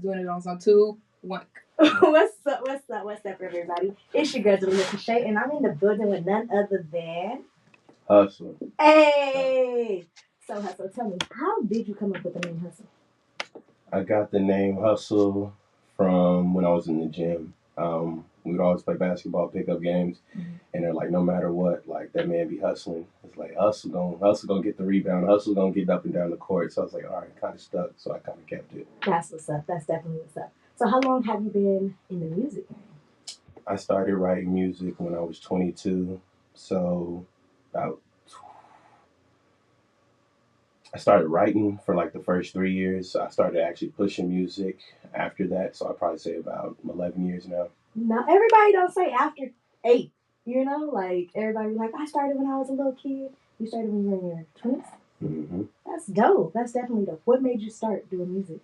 Doing it on some 2, 1. What's up? What's up, everybody? It's your girl, Tishay, and I'm in the building with none other than Hustle. Hey. So Hustle, tell me, how did you come up with the name Hustle? I got the name Hustle from when I was in the gym. We would always play basketball, pickup games, and they're like, no matter what, like that man be hustling. It's like Hustle gonna get the rebound, Hustle gonna get up and down the court. So I was like, all right, kind of stuck, so I kind of kept it. That's what's up. That's definitely what's up. So how long have you been in the music game? I started writing music when I was 22, so about I started writing for like the first 3 years. I started actually pushing music after that, so I'd probably say about 11 years now. Now everybody don't say after 8. You know, like everybody be like, I started when I was a little kid. You started when you were in your 20s. hmm That's dope. That's definitely dope. What made you start doing music?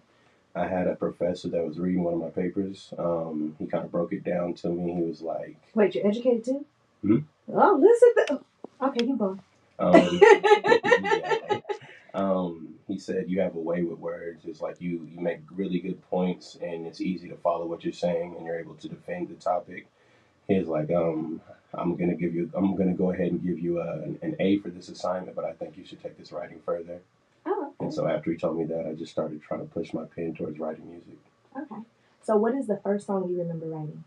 I had a professor that was reading one of my papers. He kind of broke it down to me. He was like, Wait, you're educated too? hmm? Oh, listen. Okay, keep going. Yeah. He said you have a way with words. It's like you make really good points, and it's easy to follow what you're saying, and you're able to defend the topic. He's like, I'm gonna go ahead and give you an A for this assignment, but I think you should take this writing further. Oh, okay. And so after he told me that, I just started trying to push my pen towards writing music. Okay. So what is the first song you remember writing?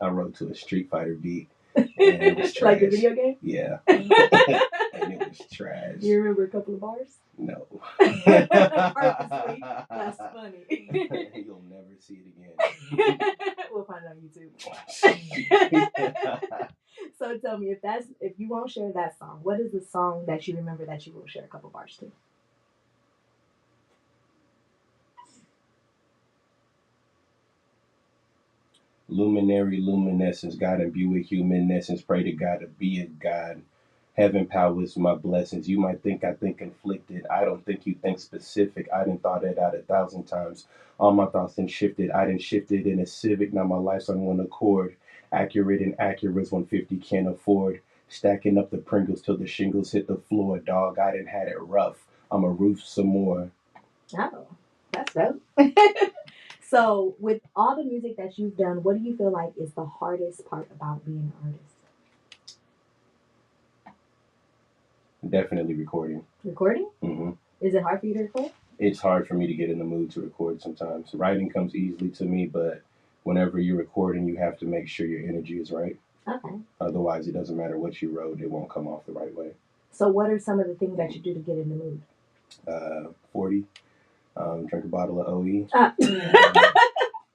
I wrote to a Street Fighter beat, and it was trash. Like the video game? Yeah. And it was trash. You remember a couple of bars? No. Purposely. That's funny. You'll never see it again. We'll find it on YouTube. So tell me, if you won't share that song, what is the song that you remember that you will share a couple bars to? Luminary luminescence, God imbue with human essence. Pray to God to be a God. Heaven powers my blessings. You might think I think conflicted. I don't think you think specific. I done thought it out 1,000 times. All my thoughts done shifted. I done shifted in a civic. Now my life's on one accord. Accurate and accurate 150 can't afford. Stacking up the Pringles till the shingles hit the floor. Dog, I done had it rough. I'ma roof some more. Oh, that's dope. So, with all the music that you've done, what do you feel like is the hardest part about being an artist? Definitely recording. Recording? hmm Is it hard for you to record? It's hard for me to get in the mood to record sometimes. Writing comes easily to me, but whenever you're recording, you have to make sure your energy is right. Okay. Otherwise, it doesn't matter what you wrote, it won't come off the right way. So, what are some of the things that you do to get in the mood? 40, drink a bottle of OE.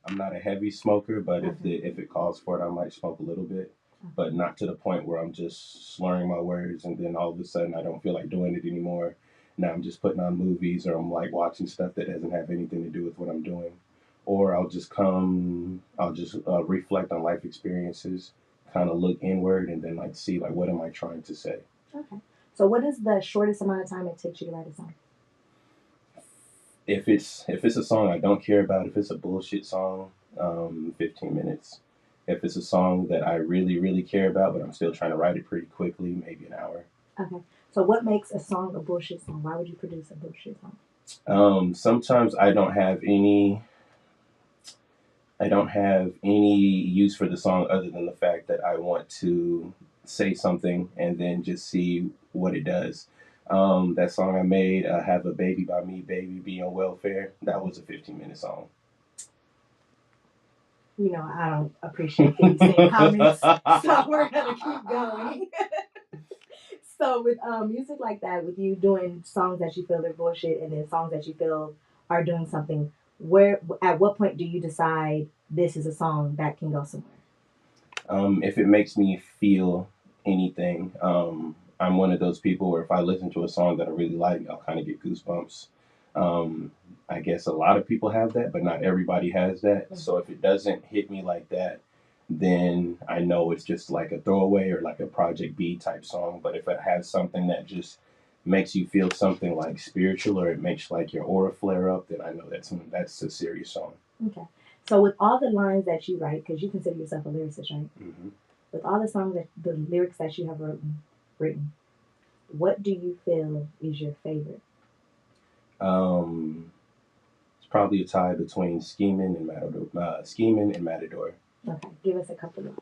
I'm not a heavy smoker, but if it calls for it, I might smoke a little bit, but not to the point where I'm just slurring my words and then all of a sudden I don't feel like doing it anymore. Now I'm just putting on movies or I'm like watching stuff that doesn't have anything to do with what I'm doing. Or I'll just reflect on life experiences, kind of look inward and then like see like what am I trying to say. Okay. So, what is the shortest amount of time it takes you to write a song? If it's a song I don't care about, if it's a bullshit song, 15 minutes. If it's a song that I really, really care about, but I'm still trying to write it pretty quickly, maybe an hour. Okay. So, what makes a song a bullshit song? Why would you produce a bullshit song? Sometimes I don't have any use for the song other than the fact that I want to say something and then just see what it does. That song I made, Have a Baby by Me, Baby Be on Welfare, that was a 15-minute song. You know, I don't appreciate these comments, so we're going to keep going. So, with music like that, with you doing songs that you feel are bullshit and then songs that you feel are doing something, at what point do you decide this is a song that can go somewhere? If it makes me feel anything, I'm one of those people where if I listen to a song that I really like, I'll kind of get goosebumps. Um, I guess a lot of people have that, but not everybody has that. Mm-hmm. So if it doesn't hit me like that, then I know it's just like a throwaway or like a Project B type song. But if it has something that just makes you feel something like spiritual or it makes like your aura flare up, then I know that's a serious song. Okay. So with all the lines that you write, because you consider yourself a lyricist, right? Mm-hmm. With all the lyrics that you have written, what do you feel is your favorite? probably a tie between scheming and matador. Scheming and matador. Okay, give us a couple of.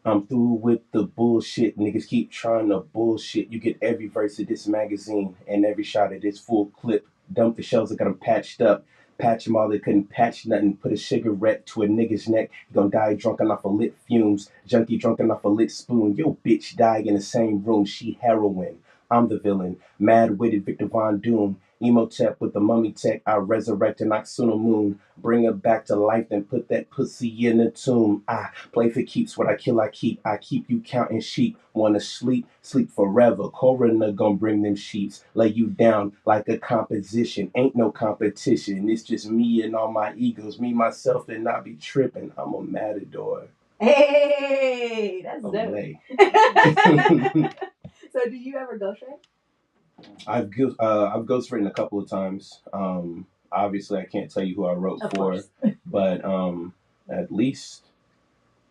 I'm through with the bullshit. Niggas keep trying to bullshit. You get every verse of this magazine and every shot of this full clip. Dump the shells that got them patched up. Patch them all, they couldn't patch nothing. Put a cigarette to a nigga's neck. You gonna die drunken off of lit fumes. Junkie drunken off a lit spoon. Yo, bitch die in the same room. She heroin. I'm the villain. Mad-witted Victor Von Doom. Emotep with the mummy tech. I resurrect an Oxuna moon. Bring her back to life, then put that pussy in the tomb. I play for keeps, what I kill I keep. I keep you counting sheep. Wanna sleep? Sleep forever. Coroner gonna bring them sheets. Lay you down like a composition. Ain't no competition. It's just me and all my egos. Me, myself, and I be tripping. I'm a matador. Hey, that's dope. Olay. So, do you ever ghostwrite? I've ghostwritten a couple of times. Obviously, I can't tell you who I wrote for, but at least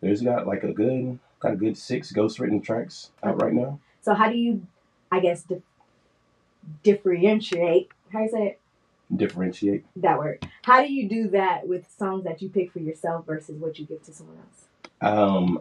there's got a good 6 ghostwritten tracks out right now. So how do you, I guess, differentiate? How do you say it? Differentiate. That word. How do you do that with songs that you pick for yourself versus what you give to someone else?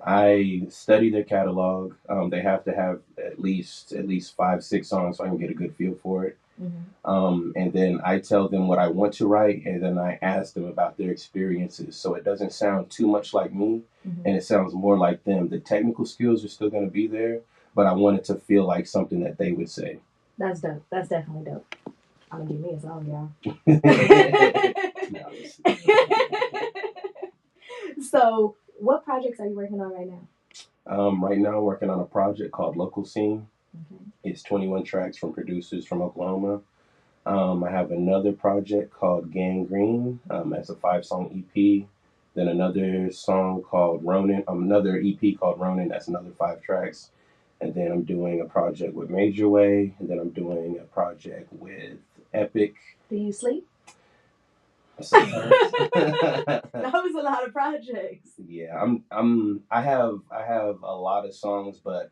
I study their catalog. They have to have at least 5-6 songs so I can get a good feel for it. Mm-hmm. And then I tell them what I want to write, and then I ask them about their experiences, so it doesn't sound too much like me, mm-hmm. and it sounds more like them. The technical skills are still going to be there, but I want it to feel like something that they would say. That's dope. That's definitely dope. I'm gonna give me a song, y'all. So, what projects are you working on right now? Right now, I'm working on a project called Local Scene. Mm-hmm. It's 21 tracks from producers from Oklahoma. I have another project called Gangrene. That's a 5-song EP. Then another song called Ronin. Another EP called Ronin. That's another 5 tracks. And then I'm doing a project with Major Way. And then I'm doing a project with Epic. Do you sleep? That was a lot of projects. Yeah, I have a lot of songs, but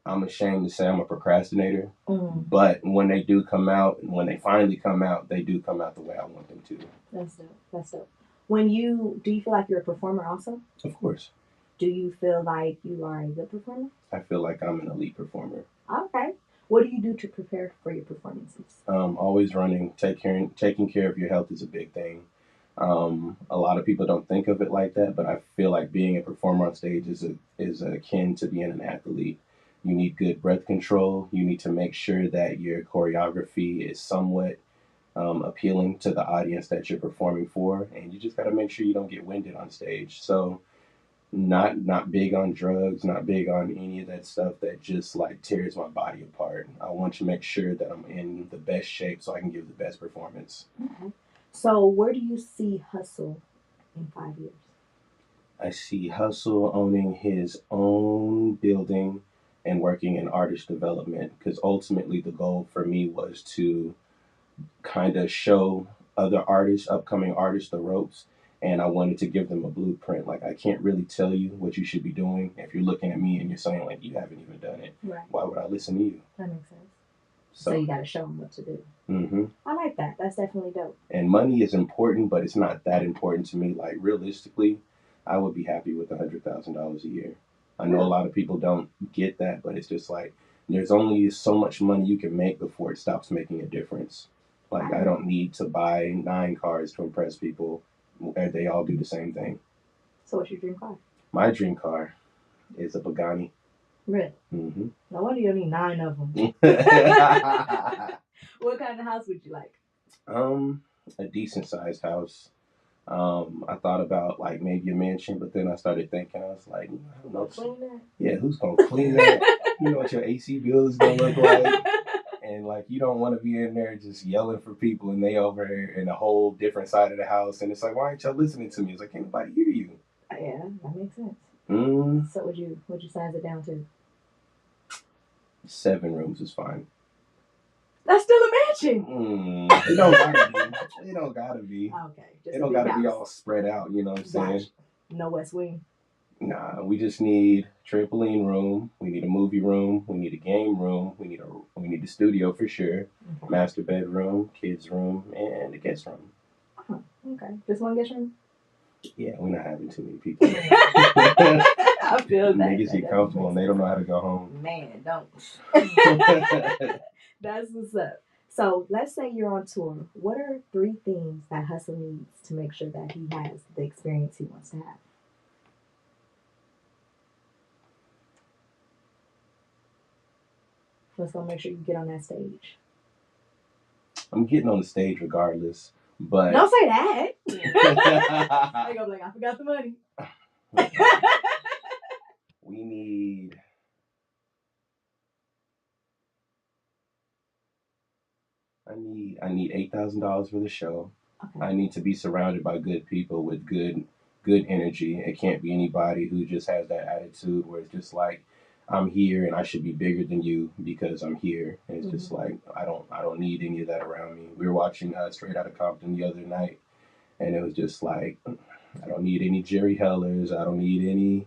I'm ashamed to say I'm a procrastinator. Mm. But when they do come out, and when they finally come out, they do come out the way I want them to. That's dope. That's dope. Do you feel like you're a performer also? Of course. Do you feel like you are a good performer? I feel like I'm an elite performer. Okay. What do you do to prepare for your performances? Always running. Taking care of your health is a big thing. A lot of people don't think of it like that, but I feel like being a performer on stage is akin to being an athlete. You need good breath control. You need to make sure that your choreography is somewhat appealing to the audience that you're performing for, and you just got to make sure you don't get winded on stage. So not big on drugs, not big on any of that stuff that just tears my body apart. I want to make sure that I'm in the best shape so I can give the best performance. Okay. So where do you see Husl in 5 years? I see Husl owning his own building and working in artist development, because ultimately the goal for me was to kind of show other artists, upcoming artists, the ropes. And I wanted to give them a blueprint. I can't really tell you what you should be doing if you're looking at me and you're saying, you haven't even done it. Right. Why would I listen to you? That makes sense. So you got to show them what to do. Mm-hmm. I like that. That's definitely dope. And money is important, but it's not that important to me. Realistically, I would be happy with $100,000 a year. I know a lot of people don't get that, but it's just there's only so much money you can make before it stops making a difference. I don't need to buy 9 cars to impress people. They all do the same thing. So what's your dream car? My dream car is a Pagani. Really? Mm-hmm. No wonder you need 9 of them. What kind of house would you like? A decent sized house. I thought about maybe a mansion, but then I started thinking, I was I don't know. Clean that? Yeah, who's gonna clean that? You know what your AC bill is gonna look like. And you don't want to be in there just yelling for people and they over there in a whole different side of the house. And it's why aren't y'all listening to me? It's can't nobody hear you. Yeah, that makes sense. Mm. So would you size it down to? 7 rooms is fine. That's still a mansion. It don't gotta be. It don't gotta be. Okay. It don't gotta be all spread out, you know what I'm saying? No West Wing. Nah, we just need trampoline room. We need a movie room. We need a game room. We need a studio for sure. Okay. Master bedroom, kids room, and a guest room. Oh, okay. Just one guest room? Yeah, we're not having too many people. I feel that. Niggas get comfortable and they don't know how to go home. Man, don't. That's what's up. So let's say you're on tour. What are 3 things that Husl needs to make sure that he has the experience he wants to have? Let's go make sure you get on that stage. I'm getting on the stage regardless, but don't say that. They go like, I forgot the money. we need. I need $8,000 for the show. Okay. I need to be surrounded by good people with good energy. It can't be anybody who just has that attitude where it's just like, I'm here and I should be bigger than you because I'm here. And it's just like I don't need any of that around me. We were watching Straight Outta Compton the other night, and it was just like, I don't need any Jerry Hellers. I don't need any.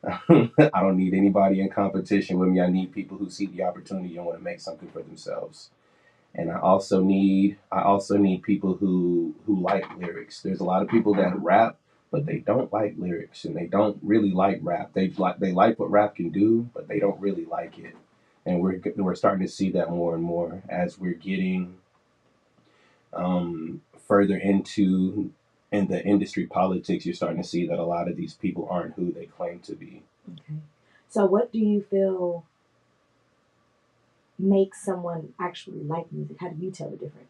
I don't need anybody in competition with me. I need people who see the opportunity and want to make something for themselves. And I also need people who like lyrics. There's a lot of people that rap, but they don't like lyrics and they don't really like rap. They like what rap can do, but they don't really like it. And we're starting to see that more and more as we're getting further into in the industry politics. You're starting to see that a lot of these people aren't who they claim to be. Okay. So what do you feel makes someone actually like music? How do you tell the difference?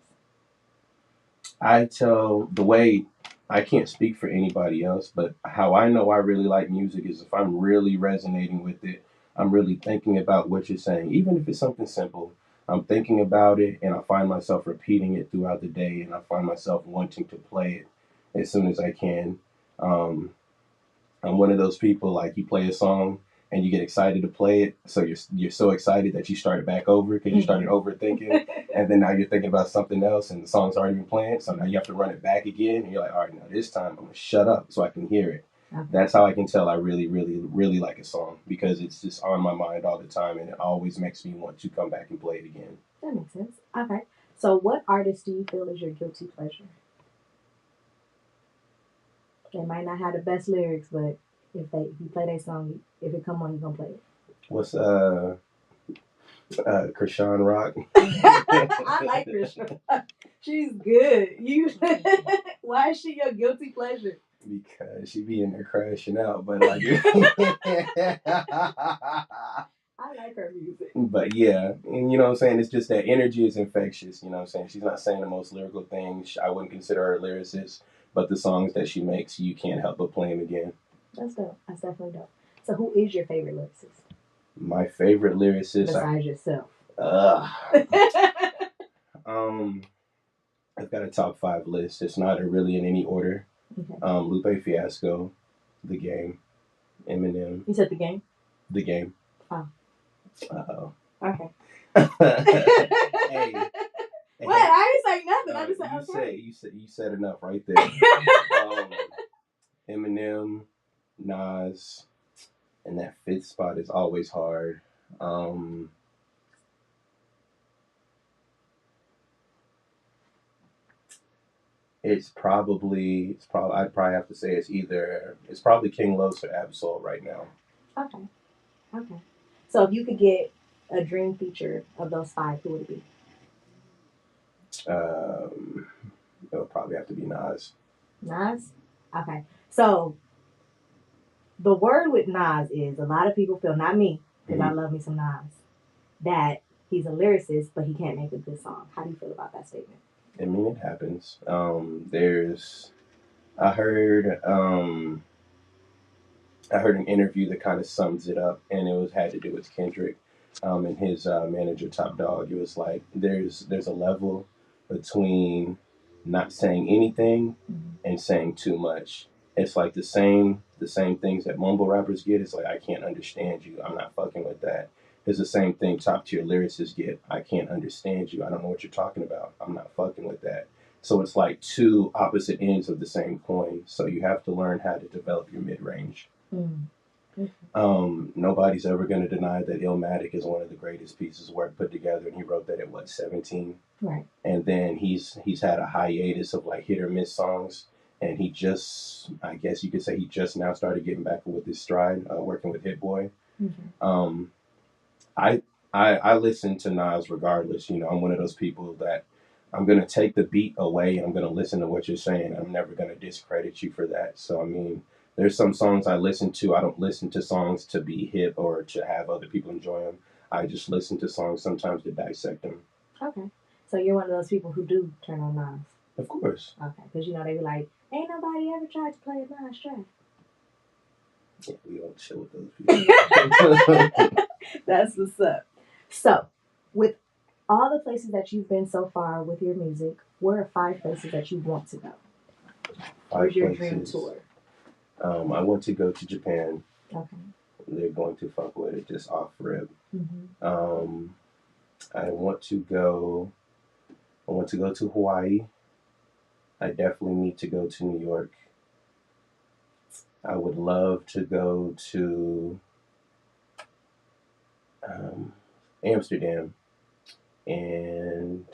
I tell the way, I can't speak for anybody else, but how I know I really like music is if I'm really resonating with it, I'm really thinking about what you're saying, even if it's something simple. I'm thinking about it and I find myself repeating it throughout the day, and I find myself wanting to play it as soon as I can. I'm one of those people, like, you play a song and you get excited to play it, so you're so excited that you start it back over because you started overthinking, and then now you're thinking about something else and the song's already been playing, so now you have to run it back again, and you're like, all right, now this time I'm gonna shut up so I can hear it. Okay. That's how I can tell I really, really, really like a song, because it's just on my mind all the time, and it always makes me want to come back and play it again. That makes sense. Okay. So what artist do you feel is your guilty pleasure? They might not have the best lyrics, but if you play that song, if it come on, you're gonna play it. What's Krishan Rock? I like Krishan. She's good. Why is she your guilty pleasure? Because she be in there crashing out, but like I like her music. But yeah, and you know what I'm saying? It's just that energy is infectious, you know what I'm saying? She's not saying the most lyrical things. I wouldn't consider her a lyricist, but the songs that she makes, you can't help but play them again. That's dope. That's definitely dope. So who is your favorite lyricist? My favorite lyricist? Besides yourself. I've got a top 5 list. It's not really in any order. Okay. Lupe Fiasco, The Game, Eminem. You said The Game? The Game. Oh. Uh-oh. Okay. Hey. What? I didn't say nothing. I just said okay. You said enough right there. Eminem, Nas, and that 5th spot is always hard. I'd probably have to say it's probably King Los or Absol right now. Okay. So if you could get a dream feature of those 5, who would it be? It'll probably have to be Nas. Nas? Okay. So the word with Nas is, a lot of people feel, not me, because I love me some Nas, that he's a lyricist, but he can't make a good song. How do you feel about that statement? I mean, it happens. I heard an interview that kind of sums it up, and had to do with Kendrick, and his manager Top Dog. It was like there's a level between not saying anything and saying too much. It's like the same things that mumble rappers get. It's like, I can't understand you. I'm not fucking with that. It's the same thing top tier lyricists get. I can't understand you. I don't know what you're talking about. I'm not fucking with that. So it's like 2 opposite ends of the same coin. So you have to learn how to develop your mid range. Nobody's ever going to deny that Illmatic is one of the greatest pieces of work put together, and he wrote that at 17, Right. and then he's had a hiatus of like hit or miss songs, and he just, I guess you could say, he just now started getting back with his stride, working with Hit Boy. Um, I I listen to Nas regardless. You know, I'm one of those people that I'm gonna take the beat away and I'm gonna listen to what you're saying. I'm never gonna discredit you for that. So I mean, there's some songs I listen to. I don't listen to songs to be hip or to have other people enjoy them. I just listen to songs sometimes to dissect them. Okay. So you're one of those people who do turn on Nas. Of course. Okay, because you know they be like, ain't nobody ever tried to play a Nas track. Yeah, we don't chill with those people. That's what's up. So, with all the places that you've been so far with your music, where are 5 places that you want to go? Where's your dream tour? I want to go to Japan. Okay. They're going to fuck with it just off rip. Mm-hmm. I want to go to Hawaii. I definitely need to go to New York. I would love to go to Amsterdam, and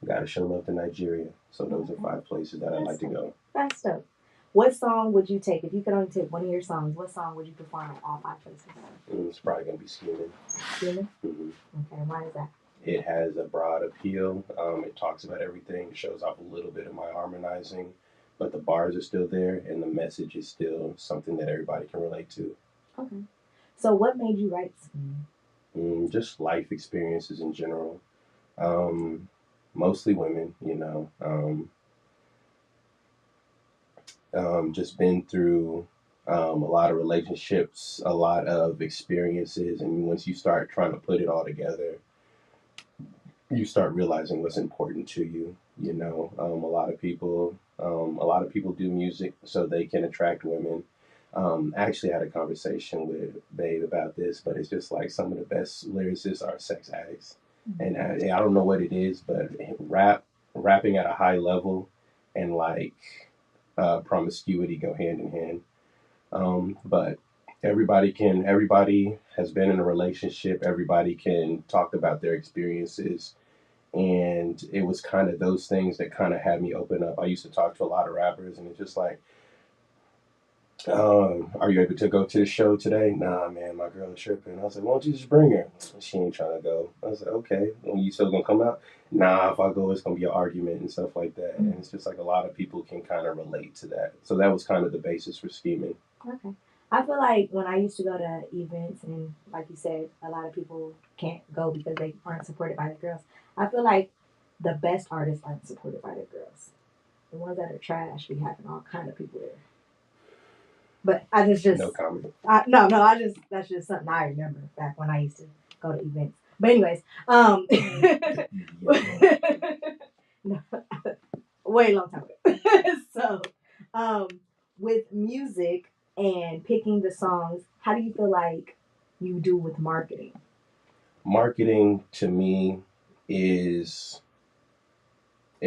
gotta show love to Nigeria. So those are 5 places that I'd like to go. That's dope. What song would you take if you could only take one of your songs? What song would you perform at all 5 places? It's probably gonna be Scheming. Scheming? Mm-hmm. Okay, why is that? It has a broad appeal. It talks about everything. It shows off a little bit of my harmonizing, but the bars are still there, and the message is still something that everybody can relate to. Okay. So what made you write Scheming? Just life experiences in general. Mostly women, you know. Just been through a lot of relationships, a lot of experiences, and once you start trying to put it all together, you start realizing what's important to you. You know, a lot of people do music so they can attract women. I actually had a conversation with Babe about this, but it's just like some of the best lyricists are sex addicts, and I don't know what it is, but rapping at a high level and like promiscuity go hand in hand. But everybody has been in a relationship. Everybody can talk about their experiences. And it was kind of those things that kind of had me open up. I used to talk to a lot of rappers, and it's just like, are you able to go to the show today? Nah, man, my girl is tripping. I was like, why don't you just bring her? She ain't trying to go. I was like, okay, well, you still gonna come out? Nah, if I go, it's gonna be an argument and stuff like that. And it's just like a lot of people can kind of relate to that. So that was kind of the basis for Scheming. Okay. I feel like when I used to go to events, and like you said, a lot of people can't go because they aren't supported by the girls. I feel like the best artists aren't supported by the girls. The ones that are trash be having all kind of people there. But I just no comment. That's just something I remember back when I used to go to events. But anyways, no, way long time ago. So, with music and picking the songs, how do you feel like you do with marketing? Marketing to me is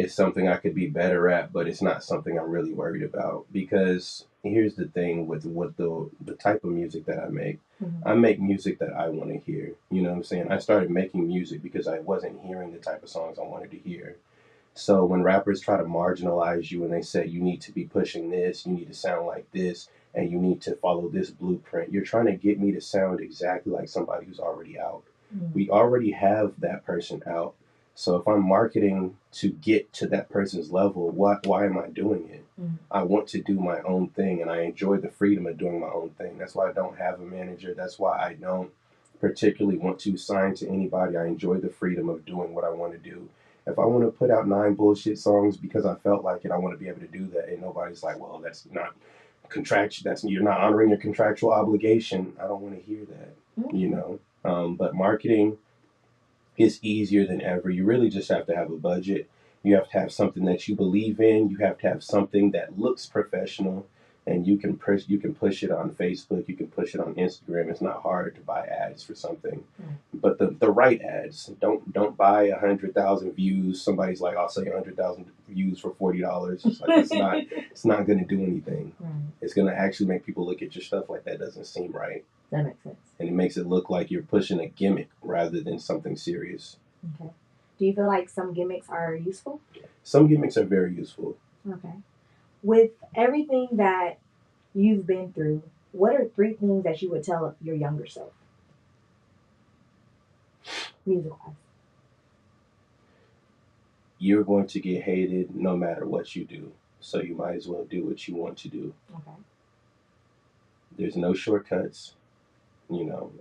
something I could be better at, but it's not something I'm really worried about, because here's the thing with what the type of music that I make. Mm-hmm. I make music that I want to hear. You know what I'm saying? I started making music because I wasn't hearing the type of songs I wanted to hear. So when rappers try to marginalize you and they say you need to be pushing this, you need to sound like this, and you need to follow this blueprint, you're trying to get me to sound exactly like somebody who's already out. Mm-hmm. We already have that person out. So if I'm marketing to get to that person's level, why am I doing it? Mm-hmm. I want to do my own thing, and I enjoy the freedom of doing my own thing. That's why I don't have a manager. That's why I don't particularly want to sign to anybody. I enjoy the freedom of doing what I want to do. If I want to put out 9 bullshit songs because I felt like it, I want to be able to do that. And nobody's like, well, that's not contractual. You're not honoring your contractual obligation. I don't want to hear that, mm-hmm. you know. But marketing is easier than ever. You really just have to have a budget. You have to have something that you believe in. You have to have something that looks professional. and you can push it on Facebook, you can push it on Instagram. It's not hard to buy ads for something, but the right ads. Don't buy 100,000 views. Somebody's like, I'll say 100,000 views for $40. It's like it's not going to do anything. Right. It's going to actually make people look at your stuff like that doesn't seem right. That makes sense. And it makes it look like you're pushing a gimmick rather than something serious. Okay. Do you feel like some gimmicks are useful? Some gimmicks are very useful. Okay. With everything that you've been through, what are 3 things that you would tell your younger self? Music-wise. You're going to get hated no matter what you do. So you might as well do what you want to do. Okay. There's no shortcuts.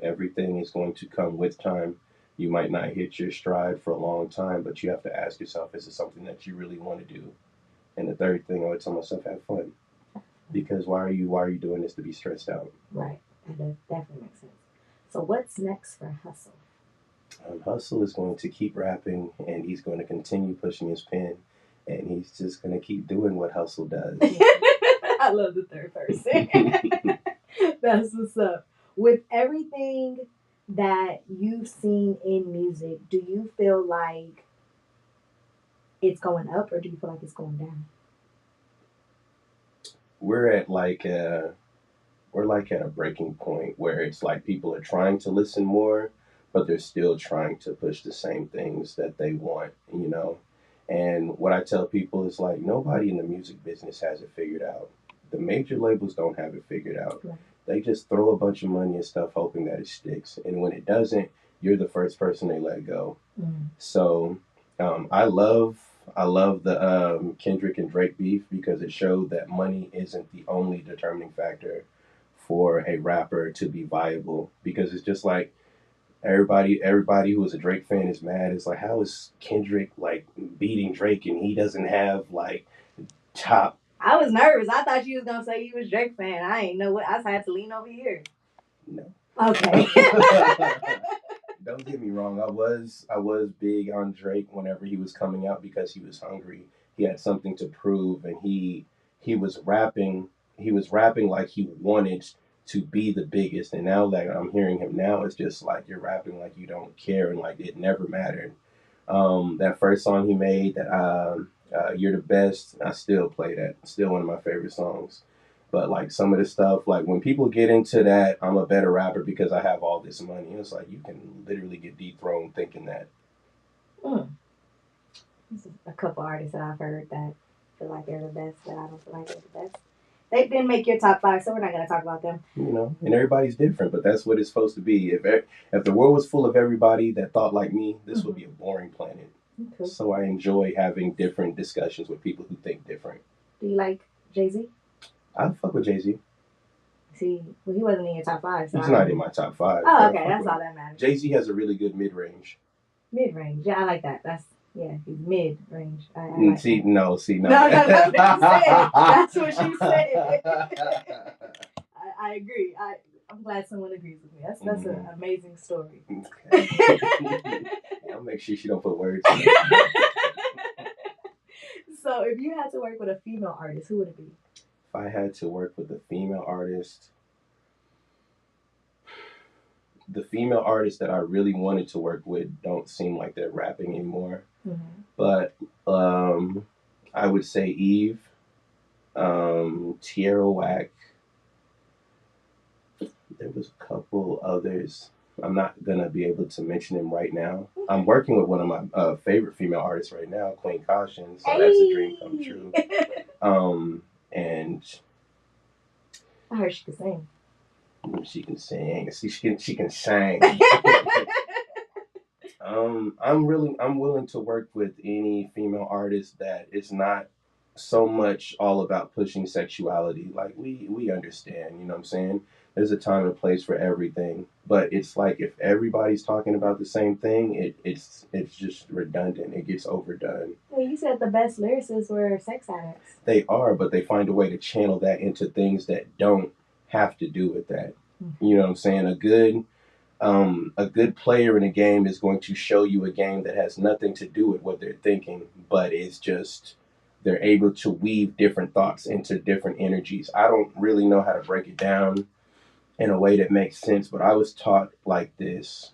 Everything is going to come with time. You might not hit your stride for a long time, but you have to ask yourself, is it something that you really want to do? And the third thing, I would tell myself, have fun. Because why are you doing this to be stressed out? Right. That definitely makes sense. So what's next for Husl? Husl is going to keep rapping, and he's going to continue pushing his pen, and he's just going to keep doing what Husl does. I love the third person. That's what's up. With everything that you've seen in music, do you feel like it's going up, or do you feel like it's going down? We're at at a breaking point where it's like people are trying to listen more, but they're still trying to push the same things that they want, And what I tell people is like, nobody in the music business has it figured out. The major labels don't have it figured out. Right. They just throw a bunch of money at stuff hoping that it sticks. And when it doesn't, you're the first person they let go. So I love the Kendrick and Drake beef because it showed that money isn't the only determining factor for a rapper to be viable. Because it's just like everybody who is a Drake fan is mad. It's like, how is Kendrick like beating Drake and he doesn't have like top? I was nervous. I thought you was gonna say you was Drake fan. I ain't know what. I had to lean over here. No. Okay. Don't get me wrong. I was big on Drake whenever he was coming out because he was hungry. He had something to prove, and he was rapping. He was rapping like he wanted to be the biggest. And now that I'm hearing him now, it's just like you're rapping like you don't care and like it never mattered. That first song he made, that You're the Best, I still play that. Still one of my favorite songs. But like some of the stuff, like when people get into that, I'm a better rapper because I have all this money. It's like you can literally get dethroned thinking that. There's a couple artists that I've heard that feel like they're the best, but I don't feel like they're the best. They didn't make your top 5, so we're not going to talk about them. And everybody's different, but that's what it's supposed to be. If the world was full of everybody that thought like me, this would be a boring planet. Okay. So I enjoy having different discussions with people who think different. Do you like Jay-Z? I fuck with Jay-Z. See, well, he wasn't in your top 5. So he's not in my top 5. Oh, okay, that's all that matters. Jay-Z has a really good mid-range. Mid-range, yeah, I like that. He's mid-range. No. No, that's what she said. I agree. I'm glad someone agrees with me. That's an amazing story. Okay. I'll make sure she don't put words in it. So if you had to work with a female artist, who would it be? If I had to work with a female artist, the female artists that I really wanted to work with don't seem like they're rapping anymore. But I would say Eve, Tierra Whack. There was a couple others. I'm not going to be able to mention them right now. I'm working with one of my favorite female artists right now, Queen Caution. So that's a dream come true. And I heard she could sing. She can sing. She can sing. I'm willing to work with any female artist that is not so much all about pushing sexuality. Like we understand, you know what I'm saying? There's a time and place for everything. But it's like if everybody's talking about the same thing, it's just redundant. It gets overdone. Well, you said the best lyricists were sex addicts. They are, but they find a way to channel that into things that don't have to do with that. You know what I'm saying? A good player in a game is going to show you a game that has nothing to do with what they're thinking, but it's just they're able to weave different thoughts into different energies. I don't really know how to break it down in a way that makes sense, but I was taught like this.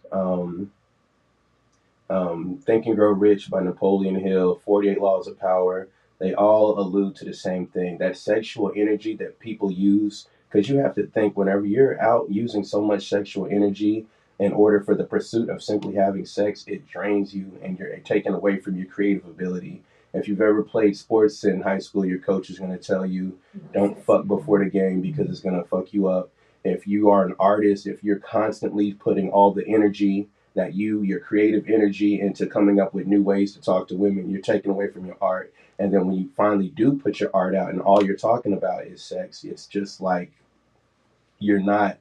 Think and Grow Rich by Napoleon Hill, 48 Laws of Power, they all allude to the same thing. That sexual energy that people use, because you have to think whenever you're out using so much sexual energy in order for the pursuit of simply having sex, it drains you and you're taken away from your creative ability. If you've ever played sports in high school, your coach is going to tell you, don't fuck before the game because it's going to fuck you up. If you are an artist, if you're constantly putting all the energy that your creative energy into coming up with new ways to talk to women, you're taken away from your art. And then when you finally do put your art out and all you're talking about is sex, it's just like you're not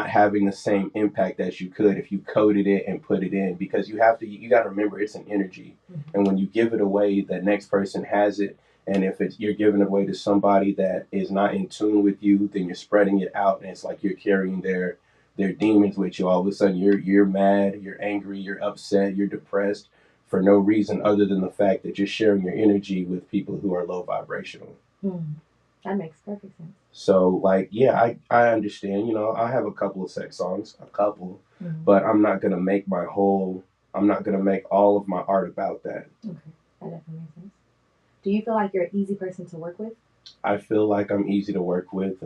having the same impact as you could if you coded it and put it in, because you got to remember it's an energy. And when you give it away, the next person has it. And if you're giving it away to somebody that is not in tune with you, then you're spreading it out, and it's like you're carrying their demons with you. All of a sudden you're mad, you're angry, you're upset, you're depressed for no reason other than the fact that you're sharing your energy with people who are low vibrational. That makes perfect sense. So, like, yeah, I understand. I have a couple of sex songs, but I'm not gonna make all of my art about that. Okay, that definitely makes sense. Do you feel like you're an easy person to work with? I feel like I'm easy to work with.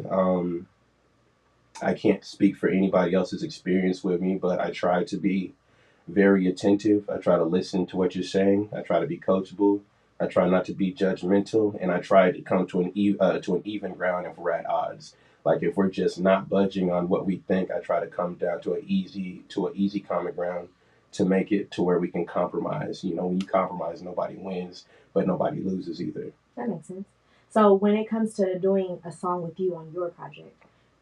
I can't speak for anybody else's experience with me, but I try to be very attentive. I try to listen to what you're saying. I try to be coachable. I try not to be judgmental, and I try to come to an even ground if we're at odds. Like if we're just not budging on what we think, I try to come down to an easy common ground to make it to where we can compromise. When you compromise, nobody wins, but nobody loses either. That makes sense. So when it comes to doing a song with you on your project,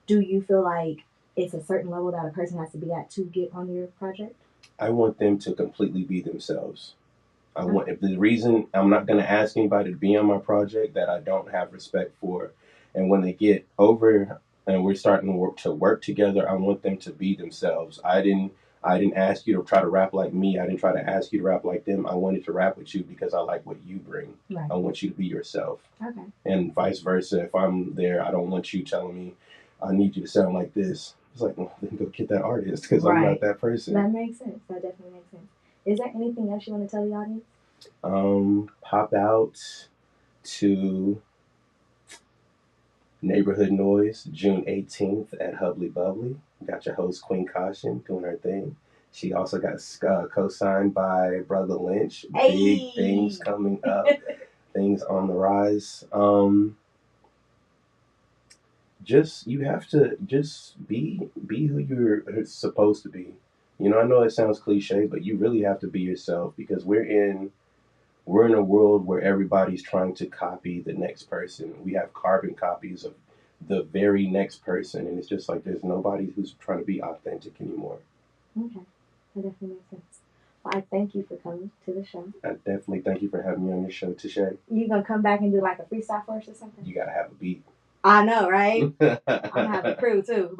do you feel like it's a certain level that a person has to be at to get on your project? I want them to completely be themselves. If the reason I'm not going to ask anybody to be on my project that I don't have respect for, and when they get over and we're starting to work together, I want them to be themselves. I didn't ask you to try to rap like me. I didn't try to ask you to rap like them. I wanted to rap with you because I like what you bring. Right. I want you to be yourself. Okay. And vice versa. If I'm there, I don't want you telling me, I need you to sound like this. It's like, well, then go get that artist, because I'm not that person. That makes sense. That definitely makes sense. Is there anything else you want to tell the audience? Pop out to Neighborhood Noise, June 18th at Hubbly Bubbly. Got your host, Queen Caution, doing her thing. She also got co-signed by Brother Lynch. Hey. Big things coming up, things on the rise. You have to just be who you're supposed to be. I know it sounds cliche, but you really have to be yourself, because we're in a world where everybody's trying to copy the next person. We have carbon copies of the very next person, and it's just like there's nobody who's trying to be authentic anymore. Okay, that definitely makes sense. Well, I thank you for coming to the show. I definitely thank you for having me on your show, Tishay. You gonna come back and do like a freestyle for us or something? You gotta have a beat. I know, right? I'm gonna have a crew too.